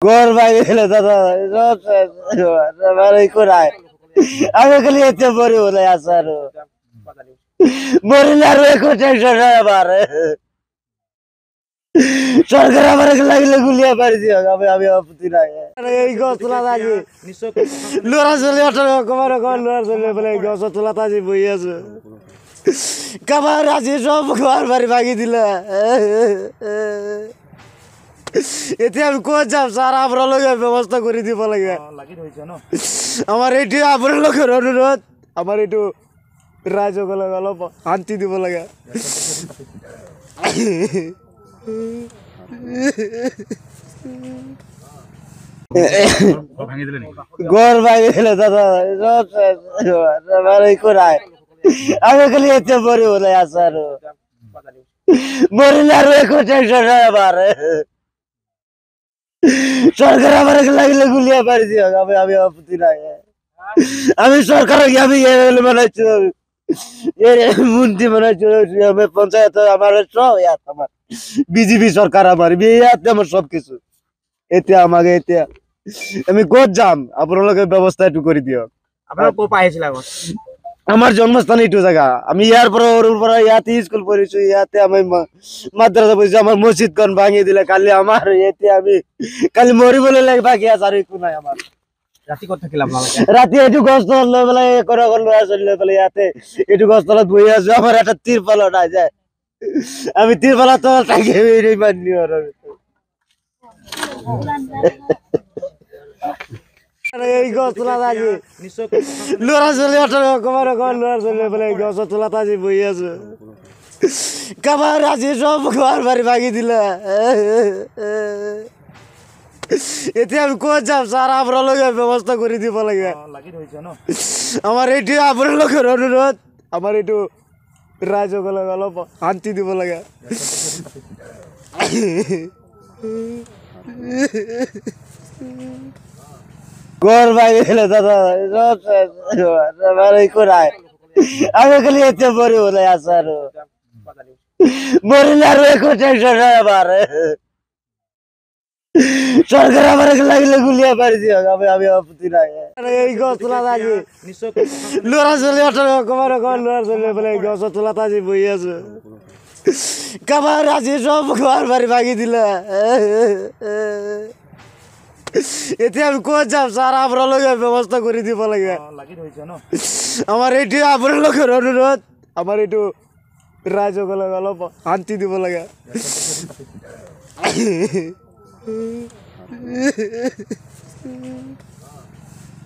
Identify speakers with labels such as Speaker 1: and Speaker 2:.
Speaker 1: ঘর ভাঙে গেলে দাদা কোথায় আমি খালি এতে মরি বলে আছে আরো মরিলে আরো একটু টেনশন হয় আমার সরকার আমার লাগলে গুলিয়ে পারি দিও আমি আপত্তি নাই এই গছ তোলা আজি লোরা চলে কমার লোরা চলে বলে গছ তোলা আজি বই আছে কাবার আজি সব ঘর বাড়ি ভাঙি দিলে এতে আমি কোচ যাব স্যার আপনার লোকের ব্যবস্থা করে দিব লাগে আমার এইটি আপনার লোকের অনুরোধ আমার একটু রাজ্যগুলো অলপ শান্তি দিব লাগে ঘর ভাঙে গেলে দাদা কোথায় আমি খালি এতে মরি বলে আছে আরো মরিলে আরো একটু টেনশন হয় আমার সরকার আমার লাগলে গুলিয়ে পারি দিও আমি আপত্তি নাই আমি সরকার আমি বানাইছি মন্ত্রী বানাইছি আমি পঞ্চায়েত আমার সব আমার বিজেপি সরকার আমার আমার সবকিছু এতে আমাকে এতে আমি কোচ যাম আপনার ব্যবস্থা একটু করে দিও
Speaker 2: আপনার পাইছিল
Speaker 1: আমার জন্মস্থান এইটু জায়গা আমি ইয়ার পরে ওর উপরে ইয়াতে স্কুল পড়েছি ইয়াতে আমি মাদ্রাসা পড়েছি আমার মসজিদ কোন ভাঙিয়ে দিলে কালি আমার এতে আমি কালি মরি বলে লাগে বাকি আছে আর একটু নাই আমার
Speaker 2: রাতি কথা খেলাম
Speaker 1: রাতে একটু গছ তলা বেলা করে করলো আসলে বেলা ইয়াতে একটু গছ তলা বই আছে আমার একটা তিরপাল নাই যায় আমি তিরপালা তো টাকে মানি আর এই গছ তোলা আজি লোরা চলে কমার লোরা চলে বলে গছ তোলা আজি বই আছে কাবার আজি সব ঘর বাড়ি ভাঙি দিলে এতে আমি কোচ যাব স্যার আপনার লোকের ব্যবস্থা করে দিব লাগে আমার এইটি আপনার লোকের অনুরোধ আমার একটু রাজ্যগুলো অলপ শান্তি দিব লাগে ঘর ভাঙে গেলে দাদা কোথায় আমি খালি এতে মরি বলে আছে আরো মরিলে আরো একটু টেনশন হয় আমার সরকার আমার লাগলে গুলিয়ে পারি দিও আমি আপত্তি নাই এই গছ তোলা আজি লোরা চলে কমার লোরা চলে বলে গছ তোলা আজি বই আছে কাবার আজি সব ঘর বাড়ি ভাঙি দিলে এতে আমি কোচ যাব স্যার আপনার লোকের ব্যবস্থা করে দিব লাগে আমার এইটি আপনার লোকের অনুরোধ আমার একটু রাজ্যগুলো অলপ শান্তি দিব লাগে